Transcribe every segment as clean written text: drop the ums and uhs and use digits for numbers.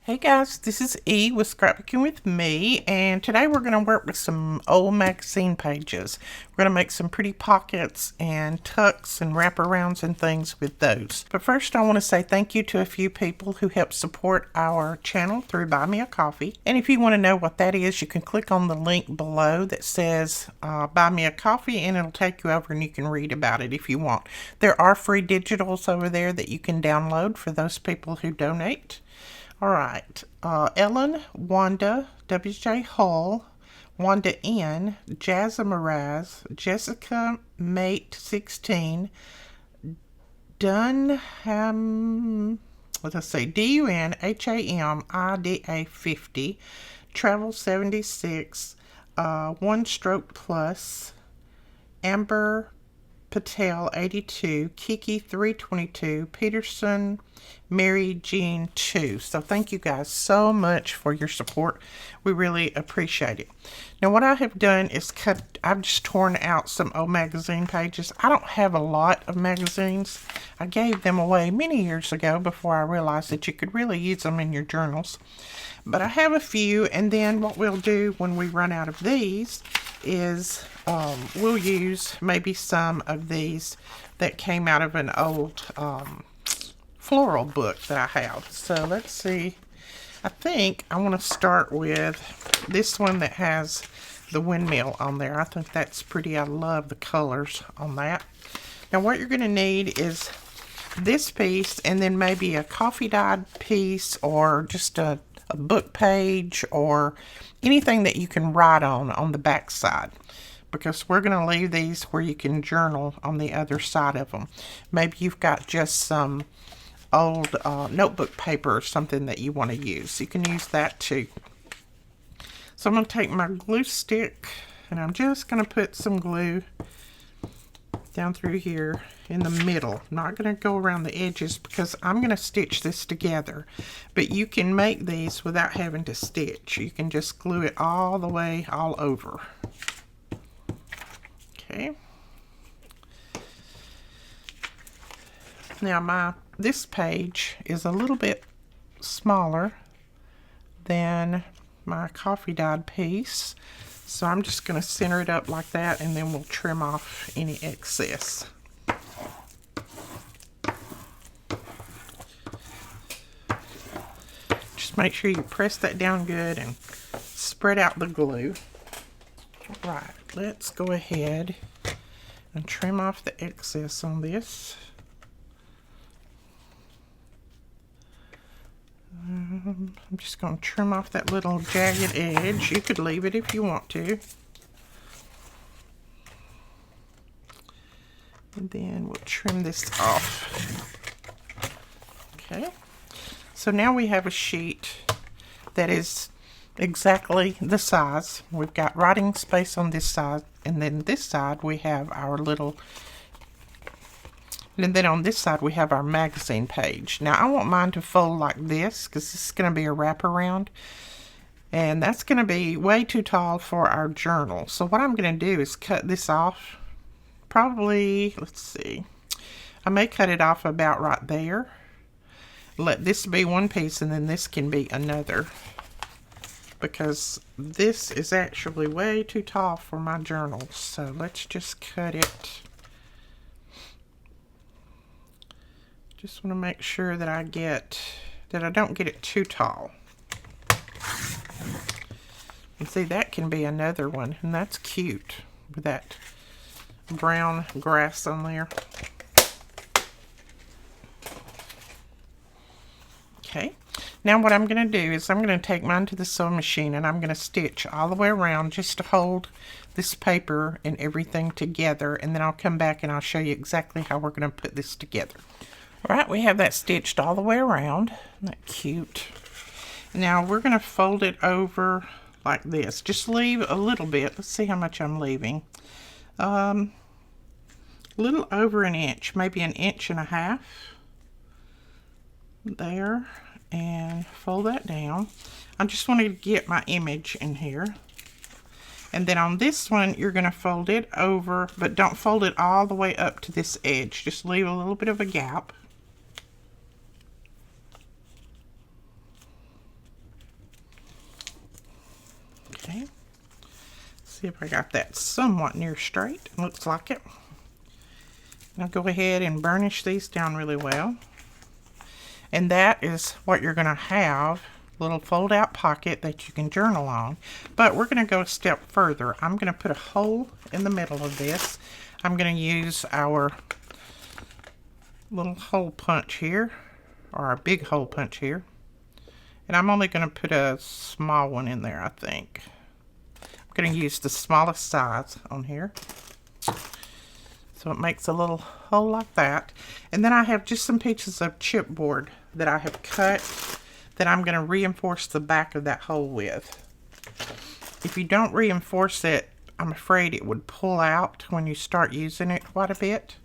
Hey guys, this is E with Scrapbooking with Me, and today we're going to work with some old magazine pages. We're going to make some pretty pockets and tucks and wraparounds and things with those. But first I want to say thank you to a few people who help support our channel through Buy Me a Coffee. And if you want to know what that is, you can click on the link below that says Buy Me a Coffee, and it'll take you over and you can read about it if you want. There are free digitals over there that you can download for those people who donate. All right, Ellen, Wanda, W.J. Hull, Wanda N, Jazza Miraz, Jessica Mate 16, Dunham, let's say Dunhamida 50, Travel 76, One Stroke Plus, Amber Patel 82, Kiki 322, Peterson, Mary Jean 2. So thank you guys so much for your support. We really appreciate it. Now what I have done is I've just torn out some old magazine pages. I don't have a lot of magazines. I gave them away many years ago before I realized that you could really use them in your journals. But I have a few, and then what we'll do when we run out of these is we'll use maybe some of these that came out of an old floral book that I have. So let's see. I think I want to start with this one that has the windmill on there. I think that's pretty. I love the colors on that. Now what you're going to need is this piece, and then maybe a coffee dyed piece, or just a book page, or anything that you can write on the back side, because we're going to leave these where you can journal on the other side of them. Maybe you've got just some old notebook paper or something that you want to use. You can use that too. So I'm going to take my glue stick, and I'm just going to put some glue down through here in the middle. I'm not going to go around the edges because I'm going to stitch this together. But you can make these without having to stitch. You can just glue it all the way all over. Okay. Now this page is a little bit smaller than my coffee dyed piece. So I'm just going to center it up like that, and then we'll trim off any excess. Just make sure you press that down good and spread out the glue. All right, let's go ahead and trim off the excess on this. I'm just going to trim off that little jagged edge. You could leave it if you want to. And then we'll trim this off. Okay. So now we have a sheet that is exactly the size. We've got writing space on this side, and then this side we have our little, and then on this side we have our magazine page. Now I want mine to fold like this because this is going to be a wraparound, and that's going to be way too tall for our journal. So what I'm going to do is cut this off. Probably, let's see, I may cut it off about right there. Let this be one piece, and then this can be another, because this is actually way too tall for my journal. So let's just cut it. Just want to make sure that I don't get it too tall. And see, that can be another one, and that's cute with that brown grass on there. Okay, now what I'm going to do is I'm going to take mine to the sewing machine, and I'm going to stitch all the way around just to hold this paper and everything together, and then I'll come back and I'll show you exactly how we're going to put this together. Alright, we have that stitched all the way around. Isn't that cute? Now we're going to fold it over like this. Just leave a little bit. Let's see how much I'm leaving. A little over an inch, maybe an inch and a half. There. And fold that down. I just want to get my image in here. And then on this one, you're going to fold it over, but don't fold it all the way up to this edge. Just leave a little bit of a gap. Okay. See if I got that somewhat near straight. Looks like it. Now go ahead and burnish these down really well. And that is what you're going to have, a little fold out pocket that you can journal on. But we're going to go a step further. I'm going to put a hole in the middle of this. I'm going to use our little hole punch here, or our big hole punch here. And I'm only going to put a small one in there, I think. I'm going to use the smallest size on here. So it makes a little hole like that. And then I have just some pieces of chipboard that I have cut that I'm going to reinforce the back of that hole with. If you don't reinforce it, I'm afraid it would pull out when you start using it quite a bit.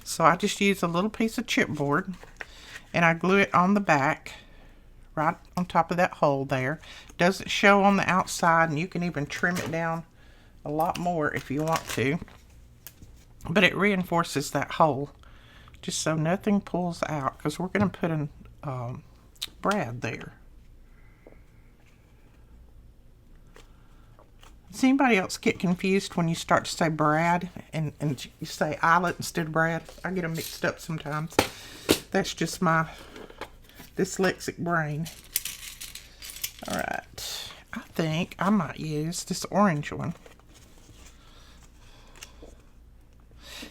So I just use a little piece of chipboard and I glue it on the back, right on top of that hole there. Doesn't show on the outside, and you can even trim it down a lot more if you want to. But it reinforces that hole just so nothing pulls out, because we're going to put a brad there. Does anybody else get confused when you start to say brad and you say eyelet instead of brad? I get them mixed up sometimes. That's just my dyslexic brain. Alright, I think I might use this orange one.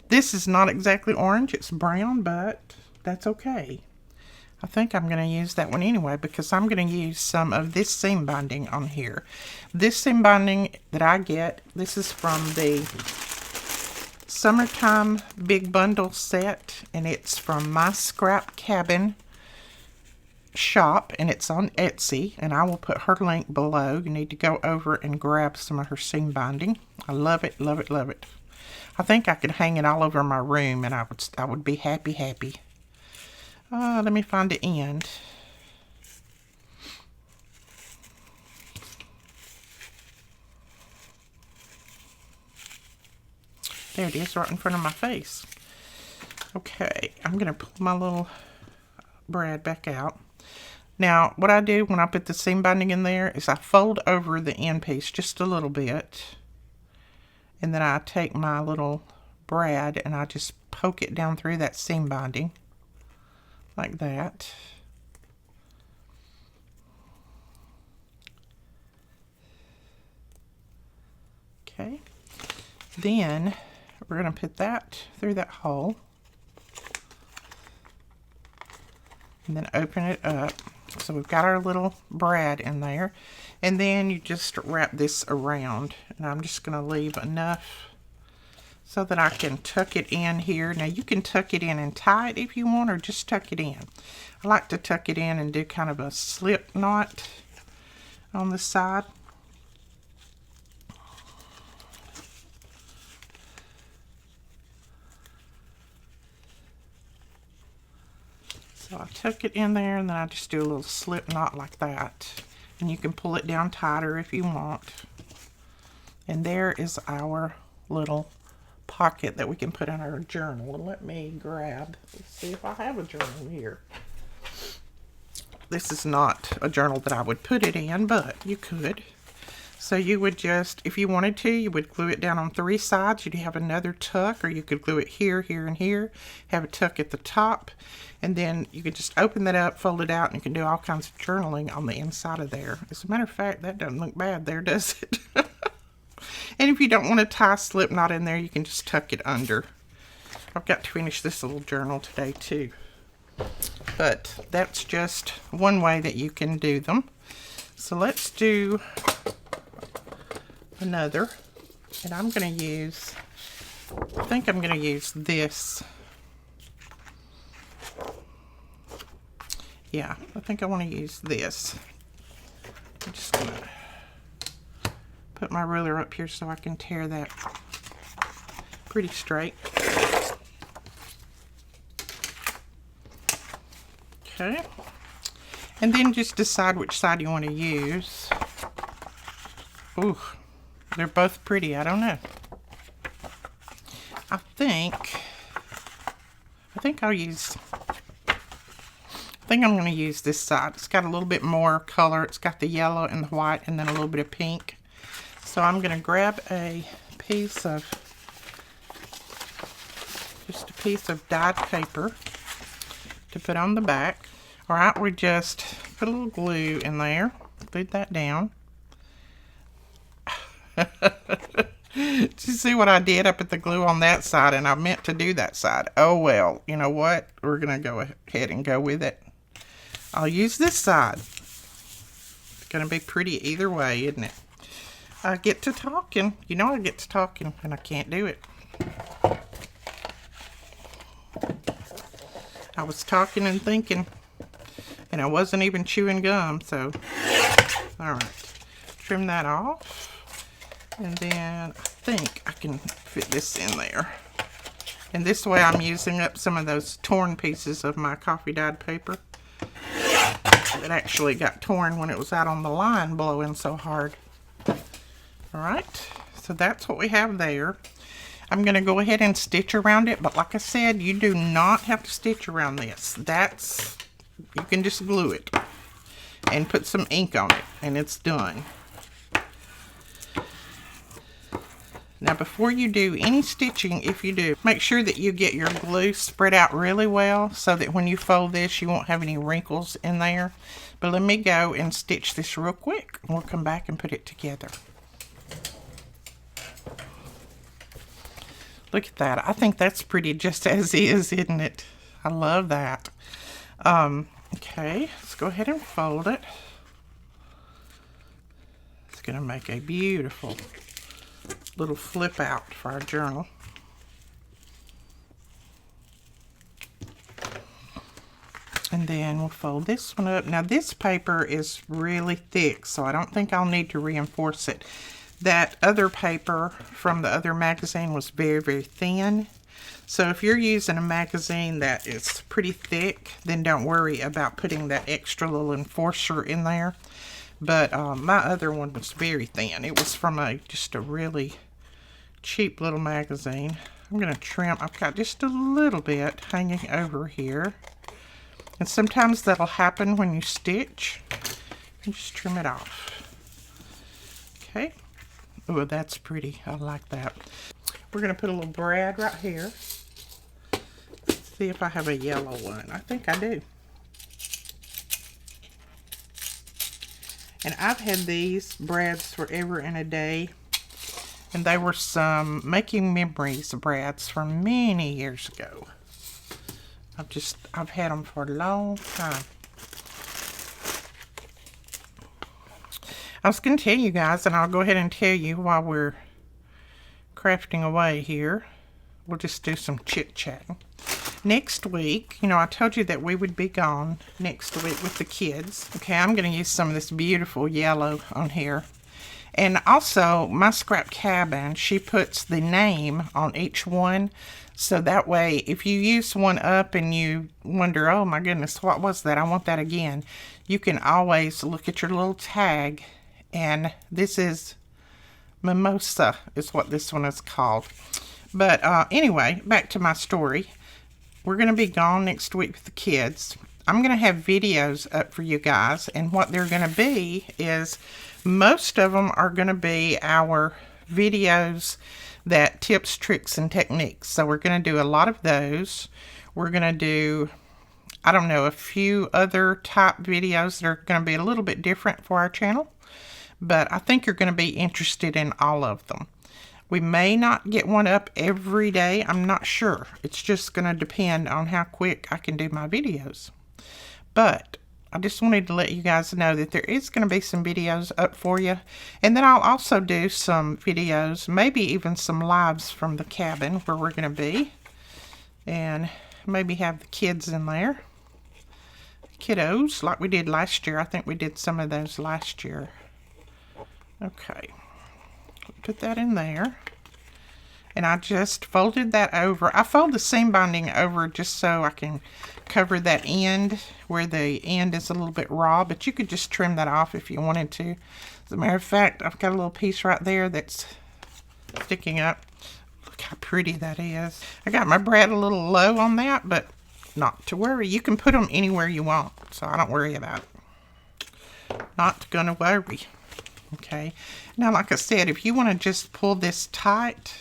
This is not exactly orange, it's brown, but that's okay. I think I'm going to use that one anyway, because I'm going to use some of this seam binding on here. This seam binding that I get, this is from the Summertime Big Bundle set, and it's from My Scrap Cabin shop, and it's on Etsy, and I will put her link below. You need to go over and grab some of her seam binding. I love it, love it, love it. I think I could hang it all over my room, and I would be happy. Let me find the end. There it is, right in front of my face. Okay, I'm going to pull my little brad back out. Now, what I do when I put the seam binding in there is I fold over the end piece just a little bit. And then I take my little brad and I just poke it down through that seam binding. Like that. Okay. Then we're going to put that through that hole. And then open it up. So we've got our little brad in there. And then you just wrap this around. And I'm just going to leave enough so that I can tuck it in here. Now you can tuck it in and tie it if you want, or just tuck it in. I like to tuck it in and do kind of a slip knot on the side. So I tuck it in there, and then I just do a little slip knot like that. And you can pull it down tighter if you want. And there is our little pocket that we can put in our journal. And let me grab, let's see if I have a journal here. This is not a journal that I would put it in, but you could. So you would just, if you wanted to, you would glue it down on 3 sides. You'd have another tuck, or you could glue it here, here, and here. Have a tuck at the top. And then you could just open that up, fold it out, and you can do all kinds of journaling on the inside of there. As a matter of fact, that doesn't look bad there, does it? And if you don't want to tie a slip knot in there, you can just tuck it under. I've got to finish this little journal today too. But that's just one way that you can do them. So let's do another. And I'm going to use, I think I'm going to use this. Yeah, I think I want to use this. I'm just going to put my ruler up here so I can tear that pretty straight. Okay. And then just decide which side you want to use. Ooh, they're both pretty. I don't know. I think I'm going to use this side. It's got a little bit more color. It's got the yellow and the white and then a little bit of pink. So I'm going to grab just a piece of dyed paper to put on the back. All right, we just put a little glue in there, glue that down. Did you see what I did? I put the glue on that side, and I meant to do that side. Oh well, you know what? We're going to go ahead and go with it. I'll use this side. It's going to be pretty either way, isn't it? I get to talking. You know I get to talking, and I can't do it. I was talking and thinking, and I wasn't even chewing gum, so, all right. Trim that off, and then I think I can fit this in there. And this way I'm using up some of those torn pieces of my coffee dyed paper. It actually got torn when it was out on the line blowing so hard. All right, so that's what we have there. I'm going to go ahead and stitch around it, but like I said, you do not have to stitch around this. You can just glue it and put some ink on it, and it's done. Now, before you do any stitching, if you do, make sure that you get your glue spread out really well so that when you fold this, you won't have any wrinkles in there. But let me go and stitch this real quick, and we'll come back and put it together. Look at that. I think that's pretty just as is, isn't it? I love that. Okay, let's go ahead and fold it. It's going to make a beautiful little flip out for our journal. And then we'll fold this one up. Now this paper is really thick, so I don't think I'll need to reinforce it. That other paper from the other magazine was very, very thin. So if you're using a magazine that is pretty thick, then don't worry about putting that extra little enforcer in there. But my other one was very thin. It was from just a really cheap little magazine. I'm going to trim. I've got just a little bit hanging over here. And sometimes that'll happen when you stitch. You just trim it off. Okay. Oh, that's pretty. I like that. We're going to put a little brad right here. Let's see if I have a yellow one. I think I do. And I've had these brads forever and a day. And they were some Making Memories brads from many years ago. I've had them for a long time. I was going to tell you guys, and I'll go ahead and tell you while we're crafting away here. We'll just do some chit-chatting. Next week, you know, I told you that we would be gone next week with the kids. Okay, I'm going to use some of this beautiful yellow on here. And also, my scrap cabin, she puts the name on each one. So that way, if you use one up and you wonder, oh my goodness, what was that? I want that again. You can always look at your little tag. And this is Mimosa is what this one is called. But anyway, back to my story. We're going to be gone next week with the kids. I'm going to have videos up for you guys. And what they're going to be is most of them are going to be our videos that tips, tricks, and techniques. So we're going to do a lot of those. We're going to do, I don't know, a few other type videos that are going to be a little bit different for our channel. But I think you're going to be interested in all of them. We may not get one up every day. I'm not sure. It's just going to depend on how quick I can do my videos. But I just wanted to let you guys know that there is going to be some videos up for you. And then I'll also do some videos, maybe even some lives from the cabin where we're going to be. And maybe have the kids in there. Kiddos, like we did last year. I think we did some of those last year. Okay. Put that in there. And I just folded that over. I fold the seam binding over just so I can cover that end where the end is a little bit raw, but you could just trim that off if you wanted to. As a matter of fact, I've got a little piece right there that's sticking up. Look how pretty that is. I got my brad a little low on that, but not to worry. You can put them anywhere you want, so I don't worry about it. Not gonna worry. Okay, now like I said, if you want to just pull this tight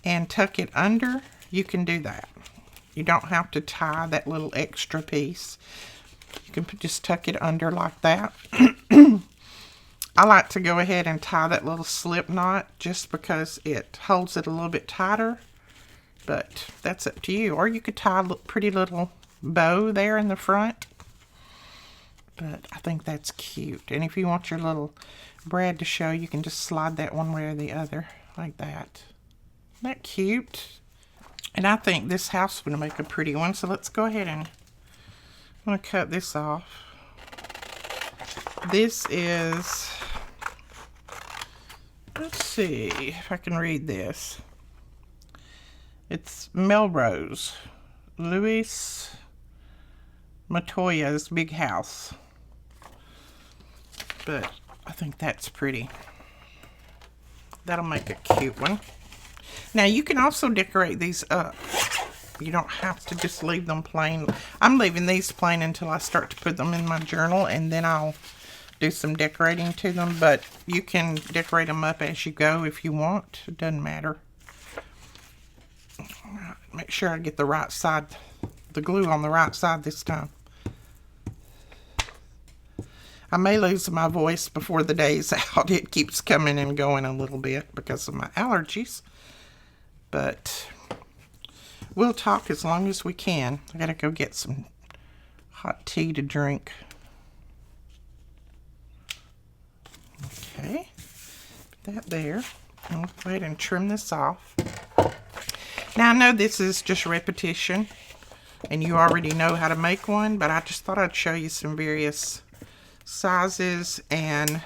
and tuck it under, you can do that. You don't have to tie that little extra piece. You can just tuck it under like that. I like to go ahead and tie that little slip knot just because it holds it a little bit tighter, but that's up to you. Or you could tie a pretty little bow there in the front, but I think that's cute. And if you want your little brad to show, you can just slide that one way or the other like that. Isn't that cute? And I think this house would make a pretty one, so let's go ahead and I'm going to cut this off. This is, let's see if I can read this. It's Melrose, Luis Montoya's big house. But I think that's pretty. That'll make a cute one. Now you can also decorate these up. You don't have to just leave them plain. I'm leaving these plain until I start to put them in my journal, and then I'll do some decorating to them. But you can decorate them up as you go if you want. It doesn't matter. Make sure I get the right side, the glue on the right side this time. I may lose my voice before the day's out. It keeps coming and going a little bit because of my allergies. But we'll talk as long as we can. I gotta go get some hot tea to drink. Okay, put that there. I'll go ahead and trim this off. Now I know this is just repetition and you already know how to make one, but I just thought I'd show you some various sizes and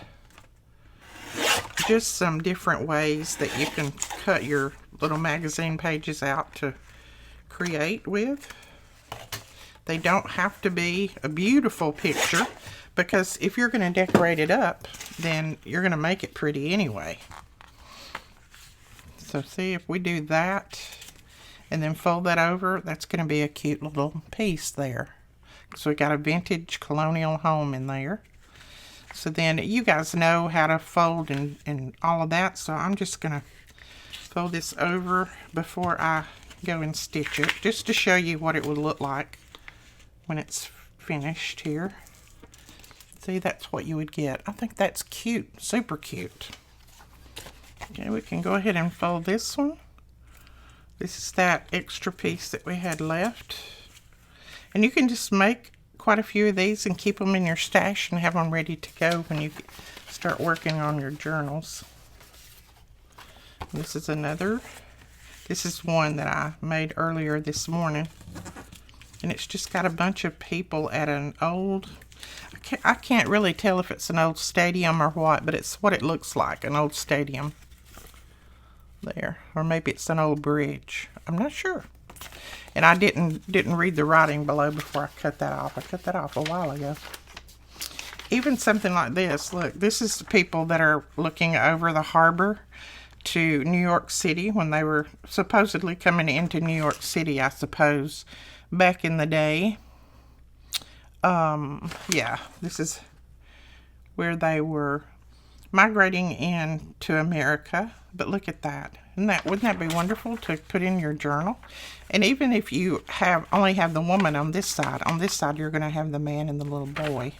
just some different ways that you can cut your little magazine pages out to create with. They don't have to be a beautiful picture, because if you're going to decorate it up, then you're going to make it pretty anyway. So see, if we do that and then fold that over, that's going to be a cute little piece there. So we got a vintage colonial home in there. So then you guys know how to fold and all of that, so I'm just going to fold this over before I go and stitch it, just to show you what it would look like when it's finished here. See, that's what you would get. I think that's cute, super cute. Okay, we can go ahead and fold this one. This is that extra piece that we had left. And you can just make quite a few of these and keep them in your stash and have them ready to go when you start working on your journals. This is another. This is one that I made earlier this morning. And it's just got a bunch of people at an old, I can't really tell if it's an old stadium or what, but it's what it looks like, an old stadium. There. Or maybe it's an old bridge. I'm not sure. And I didn't read the writing below before I cut that off. I cut that off a while ago. Even something like this. Look, this is the people that are looking over the harbor to New York City when they were supposedly coming into New York City, I suppose, back in the day. Yeah, this is where they were migrating into America. But look at that. Wouldn't that be wonderful to put in your journal? And even if you only have the woman on this side you're going to have the man and the little boy.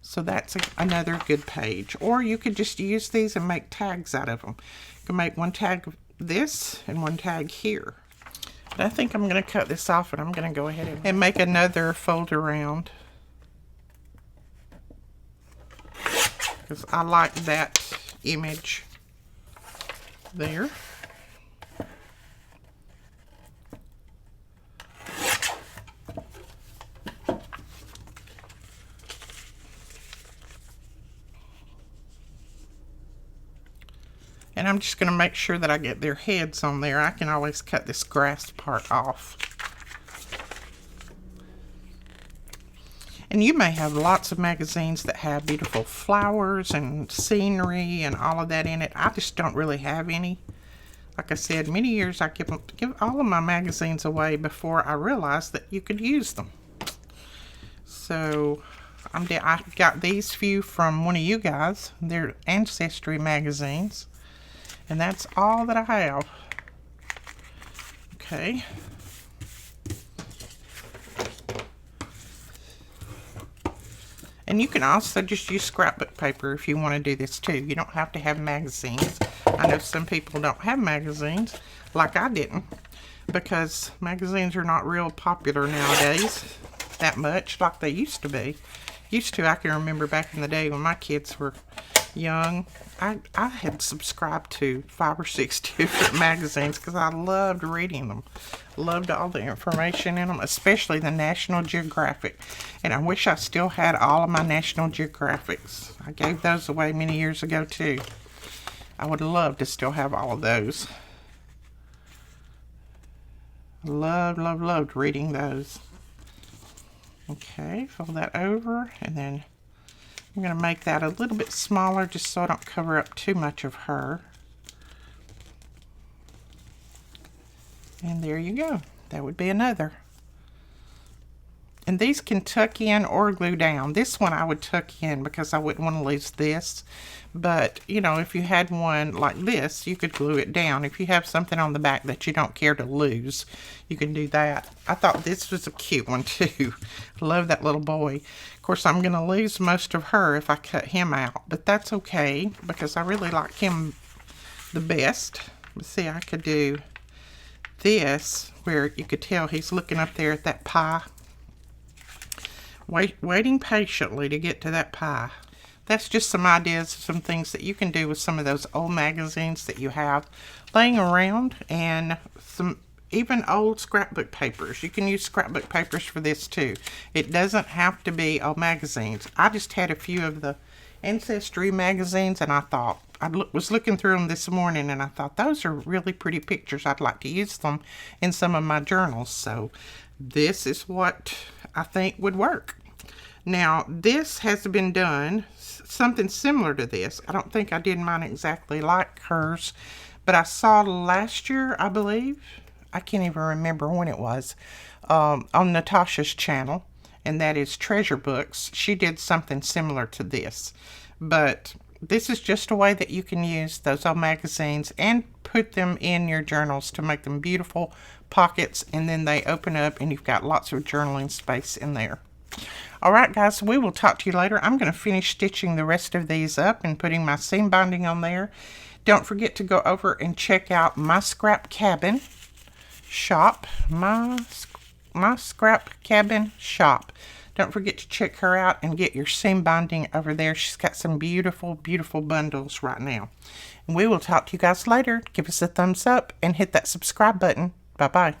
So that's another good page. Or you could just use these and make tags out of them. You can make one tag of this and one tag here. But I think I'm going to cut this off, and I'm going to go ahead and make another fold around. Because I like that image there. And I'm just going to make sure that I get their heads on there. I can always cut this grass part off. And you may have lots of magazines that have beautiful flowers and scenery and all of that in it. I just don't really have any. Like I said, many years I give all of my magazines away before I realized that you could use them. So I got these few from one of you guys. They're Ancestry magazines. And that's all that I have. Okay. And you can also just use scrapbook paper if you want to do this too. You don't have to have magazines. I know some people don't have magazines, like I didn't, because magazines are not real popular nowadays that much like they used to be. I can remember back in the day when my kids were young, I had subscribed to 5 or 6 different magazines because I loved reading them. Loved all the information in them, especially the National Geographic. And I wish I still had all of my National Geographics. I gave those away many years ago too. I would love to still have all of those. Loved reading those. Okay, fold that over, and then I'm going to make that a little bit smaller just so I don't cover up too much of her. And there you go. That would be another. And these can tuck in or glue down. This one I would tuck in because I wouldn't want to lose this. But, you know, if you had one like this, you could glue it down. If you have something on the back that you don't care to lose, you can do that. I thought this was a cute one too. I love that little boy. Of course, I'm going to lose most of her if I cut him out. But that's okay because I really like him the best. Let's see, I could do this where you could tell he's looking up there at that pie. Waiting patiently to get to that pie. That's just some ideas, some things that you can do with some of those old magazines that you have laying around, and some even old scrapbook papers. You can use scrapbook papers for this too. It doesn't have to be old magazines. I just had a few of the Ancestry magazines, and I thought, was looking through them this morning, and I thought those are really pretty pictures. I'd like to use them in some of my journals. So this is what I think would work. Now, this has been done, something similar to this. I don't think I did mine exactly like hers, but I saw last year, I believe, I can't even remember when it was, on Natasha's channel, and that is Treasure Books. She did something similar to this, but this is just a way that you can use those old magazines and put them in your journals to make them beautiful pockets, and then they open up and you've got lots of journaling space in there. Alright guys, we will talk to you later. I'm going to finish stitching the rest of these up and putting my seam binding on there. Don't forget to go over and check out my Scrap Cabin shop. My Scrap Cabin shop. Don't forget to check her out and get your seam binding over there. She's got some beautiful, beautiful bundles right now. And we will talk to you guys later. Give us a thumbs up and hit that subscribe button. Bye-bye.